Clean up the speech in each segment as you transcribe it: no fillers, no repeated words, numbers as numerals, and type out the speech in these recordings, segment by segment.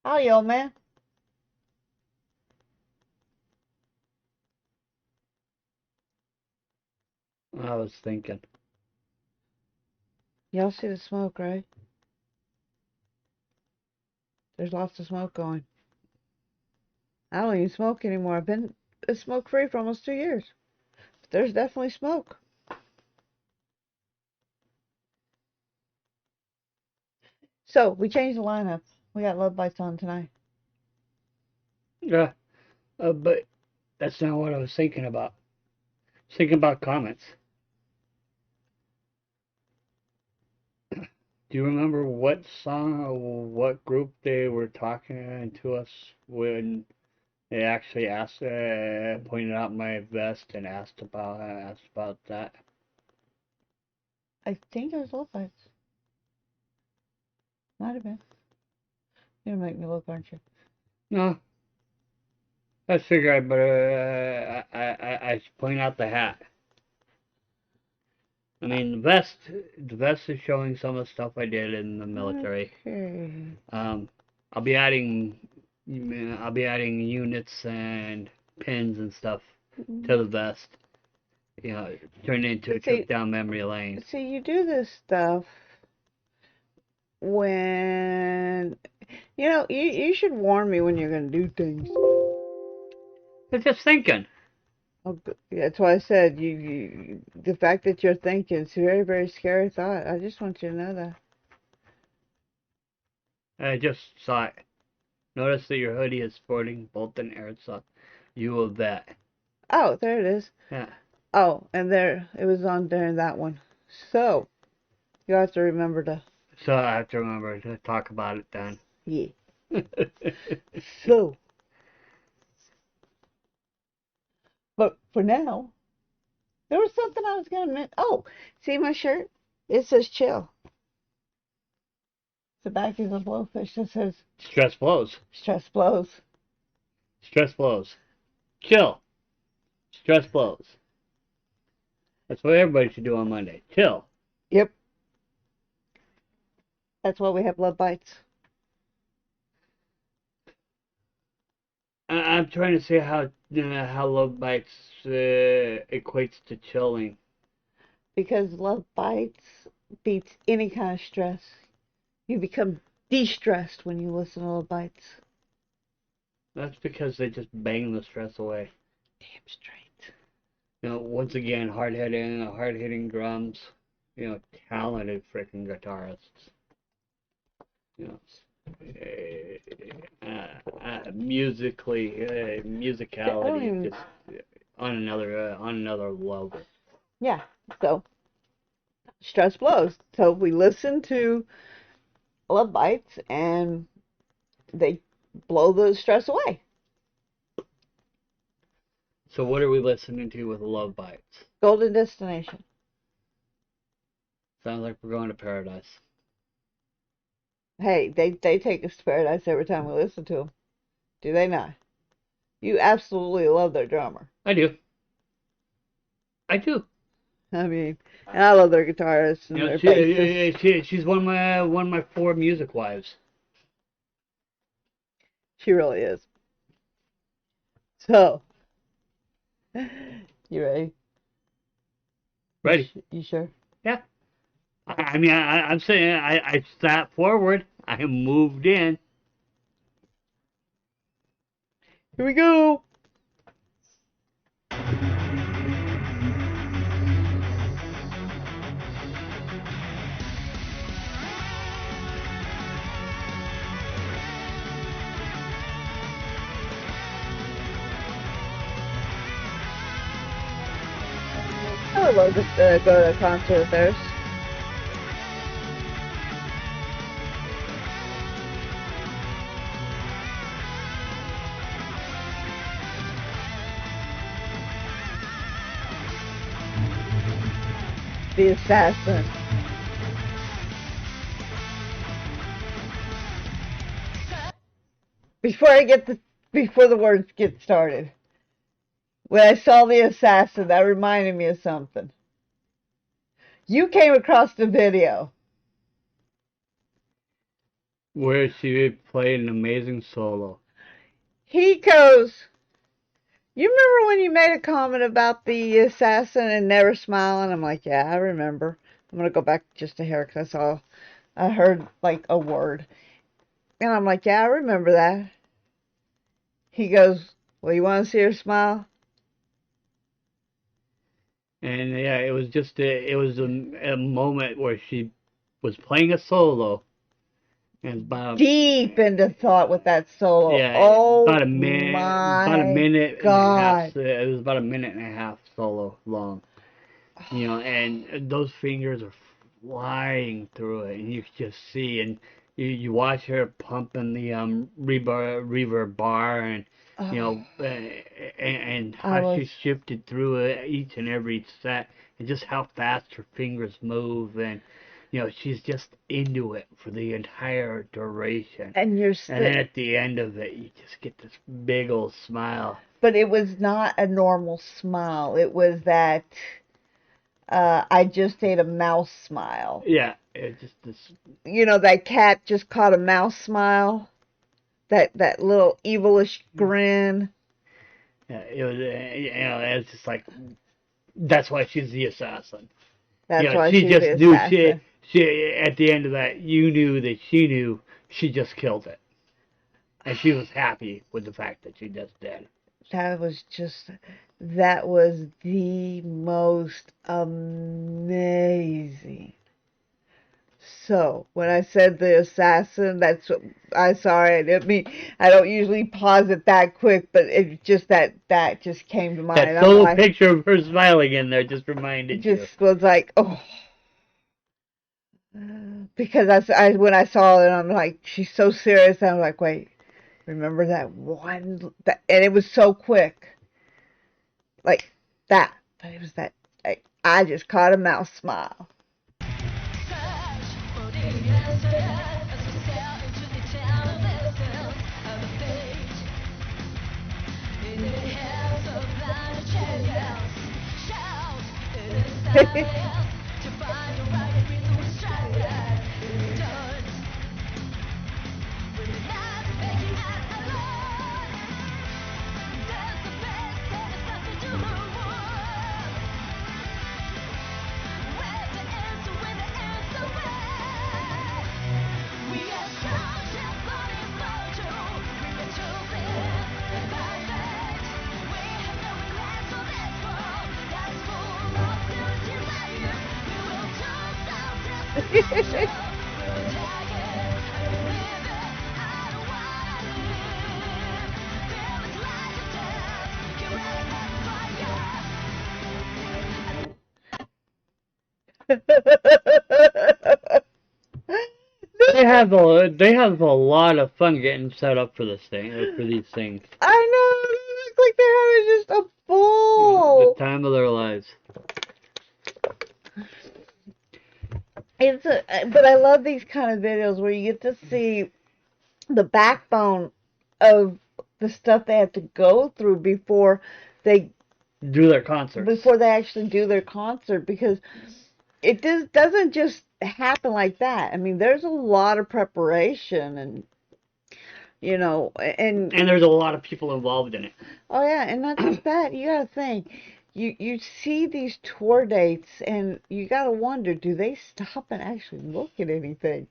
Howdy, old man. I was thinking. Y'all see the smoke, right? There's lots of smoke going. I don't even smoke anymore. I've been smoke-free for almost 2 years. But there's definitely smoke. So, we changed the lineup. We got Love Bites on tonight. Yeah, but that's not what I was thinking about. I was thinking about comments. Do you remember what song or what group they were talking to us when they actually asked, pointed out my vest and asked about that? I think it was Love Bites. Might have been. You're gonna make me look, aren't you? No, I figure I better I should point out the hat. I mean, the vest is showing some of the stuff I did in the military. Okay. Um, I'll be adding, I'll be adding units and pins and stuff to the vest. You know, turn it into a trip down memory lane. See, you do this stuff when you should warn me when you're gonna do things. I'm just thinking. Oh, that's why I said the fact that you're thinking is a very, very scary thought. I just want you to know that. I just saw it. Notice that your hoodie is sporting both an airsoft. You a vet. Oh, there it is. Yeah. Oh, and there it was on there in that one. So you have to remember to. So I have to remember to talk about it then. Yeah. So, but for now, there was something I was gonna mention. Oh, see my shirt? It says chill. The back is a blowfish that says Stress blows. stress blows. Stress blows. Chill. Stress blows. That's what everybody should do on Monday. Chill. Yep. That's why we have love bites. I'm trying to see how love bites equates to chilling. Because love bites beats any kind of stress. You become de-stressed when you listen to love bites. That's because they just bang the stress away. Damn straight. You know, once again, hard hitting drums. You know, talented freaking guitarists. You know, musicality Even, just on another level. yeah. So stress blows. So we listen to love bites and they blow the stress away. So what are we listening to with Love Bites? Golden Destination. Sounds like we're going to paradise. Hey, they take us to paradise every time we listen to them. Do they not? You absolutely love their drummer. I do. I do. I mean, and I love their guitarists and You know, their bassists. she's one of my four music wives. She really is. So, you ready? Ready? You sure? Yeah. I mean, I'm saying I sat forward. I moved in. Here we go. I would love to go to a concert of theirs. The Assassin. Before the words get started, when I saw The Assassin, that reminded me of something. You came across the video. where she played an amazing solo. He goes, you remember when you made a comment about the assassin and never smiling? I'm like, yeah, I remember. I'm going to go back just a hair because I heard like a word. And I'm like, yeah, I remember that. He goes, well, you want to see her smile? And yeah, it was just a moment where she was playing a solo, and about Deep into thought with that solo. yeah, Oh about a my minute and a half. God. It was about a minute and a half solo long, and those fingers are flying through it, and you can just see, and you watch her pumping the reverb bar, and you Oh, know, and I how was, she shifted through it each and every set, and just how fast her fingers move, and she's just into it for the entire duration. and you're And still, then at the end of it, you just get this big old smile. but it was not a normal smile. It was that, I just ate a mouse smile. Yeah, it just this. You know, that cat just caught a mouse smile. That little evilish grin. Yeah, it was. It's just like that's why she's the assassin. That's why She she's the just knew assassin. she at the end of that, you knew that she knew she just killed it, and she was happy with the fact that she just did. That was just, that was the most amazing. So, when I said the assassin, that's what, I'm sorry, I didn't mean, I don't usually pause it that quick, but it just, that just came to mind. That And I'm solo like, picture of her smiling in there just it reminded you. just was like, oh, because when I saw it, I'm like, she's so serious. I'm like, wait, remember that one, and it was so quick. Like that. But it was that, like, I just caught a mouse smile. They have a lot of fun getting set up for this thing for these things. I know. It looks like they're having just a The ball. time of their lives. But I love these kind of videos where you get to see the backbone of the stuff they have to go through they Do their concerts. before they actually do their concert, because it doesn't just happen like that. I mean, there's a lot of preparation, and And there's a lot of people involved in it. oh yeah, and not just that. You gotta think. You see these tour dates, and you gotta wonder, do they stop and actually look at anything?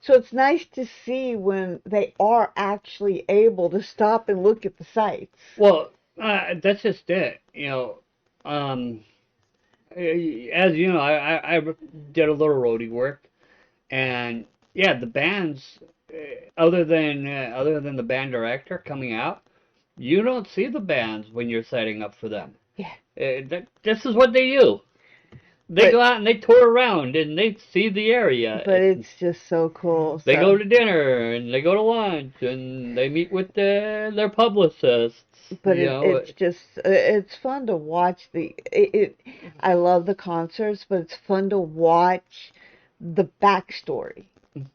So it's nice to see when they are actually able to stop and look at the sites. Well, that's just it. As you know, I did a little roadie work, and yeah, the bands, other than the band director coming out, you don't see the bands when you're setting up for them. Yeah. This is what they do. They go But out and they tour around and they see the area. but it's just so cool. They So, go to dinner and they go to lunch and they meet with their publicists. but it's just, it's fun to watch I love the concerts, but it's fun to watch the backstory.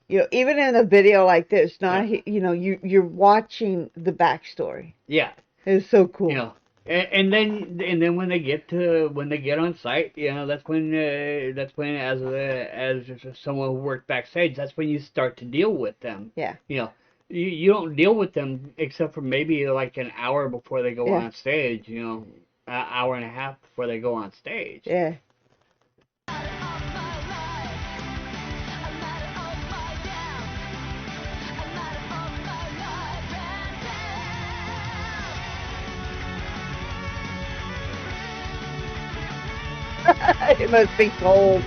Even in a video like this, not Yeah. you're watching the backstory. Yeah. It's so cool. and then when they get on site, that's when as someone who worked backstage, that's when you start to deal with them. Yeah. You know, you don't deal with them except for maybe like an hour before they go Yeah. on stage. An hour and a half before they go on stage. Yeah. It must be cold.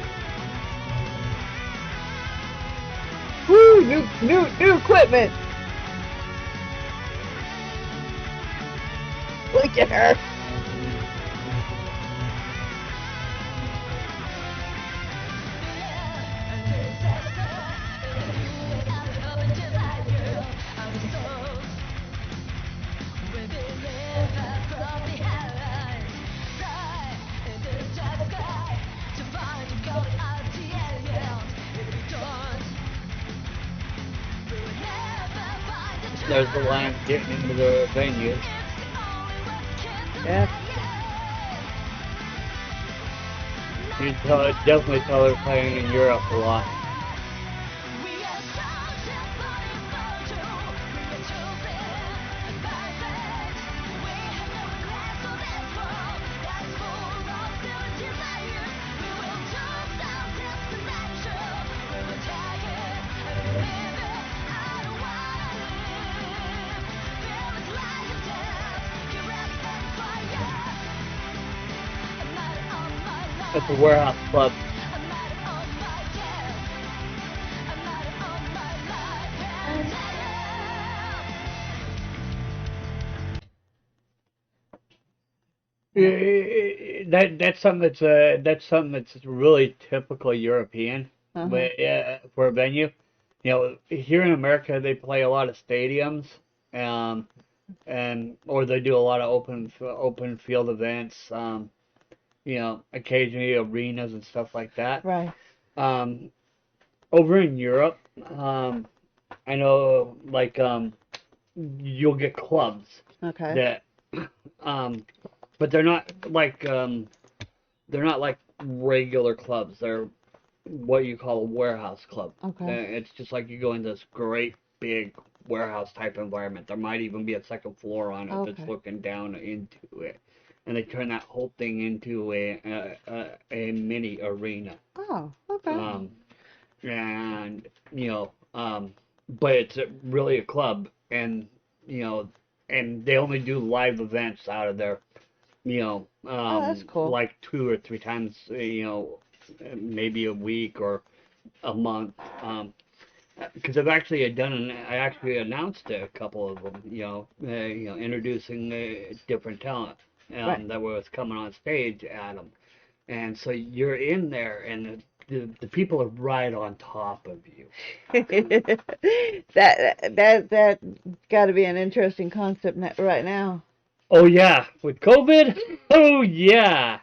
Woo! New equipment. Look at her. There's the line getting into the venue. Yeah. You can definitely tell they're playing in Europe a lot. At the Warehouse Club. That's something that's really typical European, Uh-huh. but for a venue. Here in America they play a lot of stadiums, um, and or they do a lot of open field events. Occasionally arenas and stuff like that. Right. Um, Over in Europe, I know like you'll get clubs Okay. that, but they're not like regular clubs. They're what you call a warehouse club. Okay. It's just like you go into this great big warehouse type environment. There might even be a second floor on it that's Okay. looking down into it, and they turn that whole thing into a mini arena. Oh, okay. And but it's really a club, and and they only do live events out of there. Oh, that's cool. Like 2 or 3 times, maybe a week or a month. Because I actually announced a couple of them. Introducing different talent Right. that was coming on stage at them, and so you're in there, and the people are right on top of you. That got to be an interesting concept right now. Oh yeah, with COVID. Oh yeah.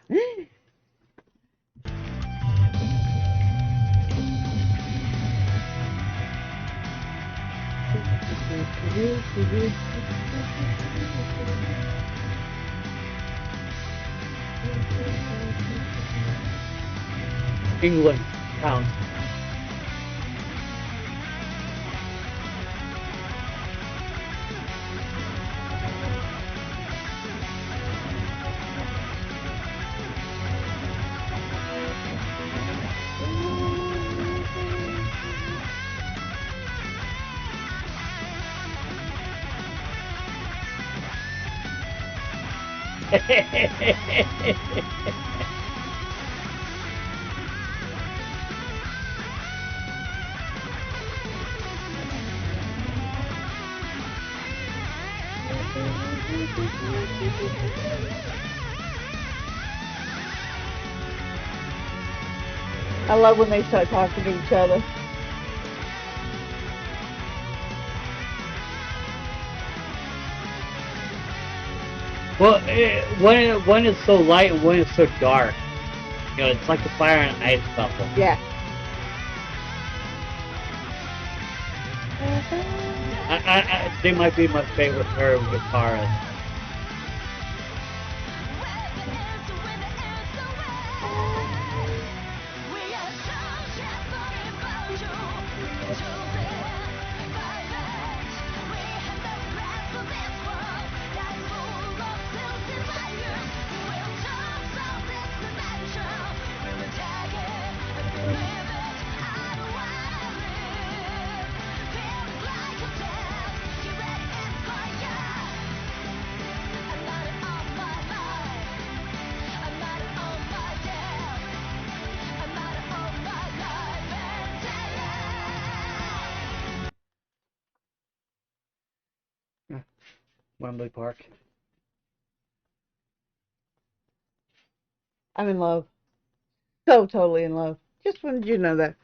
England counts. I love when they start talking to each other. Well, one is so light and one is so dark. It's like a fire and ice couple. Yeah. They might be my favorite pair of guitarists. Wembley Park. I'm in love. So totally in love. Just wanted you to know that.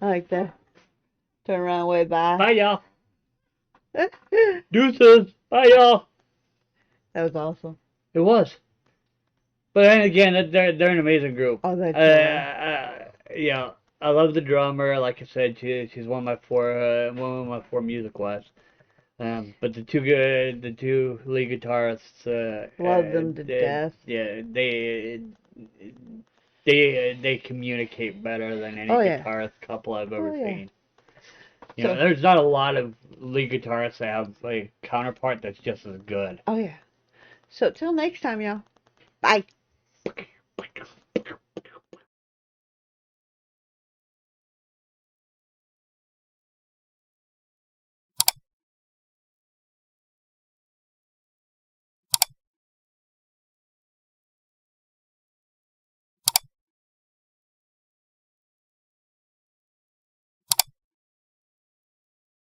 I like that. Turn around, way Bye, by. y'all. That Deuces. Bye, y'all. was awesome. It was. But then again, they're an amazing group. Oh, they totally are. Yeah, I love the drummer. Like I said, she's one of my four music wives. But the two lead guitarists, Love them to they, death. yeah, they communicate better than any Oh, yeah. guitarist couple I've Oh, ever yeah. seen. You know, So, there's not a lot of lead guitarists that have a counterpart that's just as good. oh, yeah. So, till next time, y'all. Bye.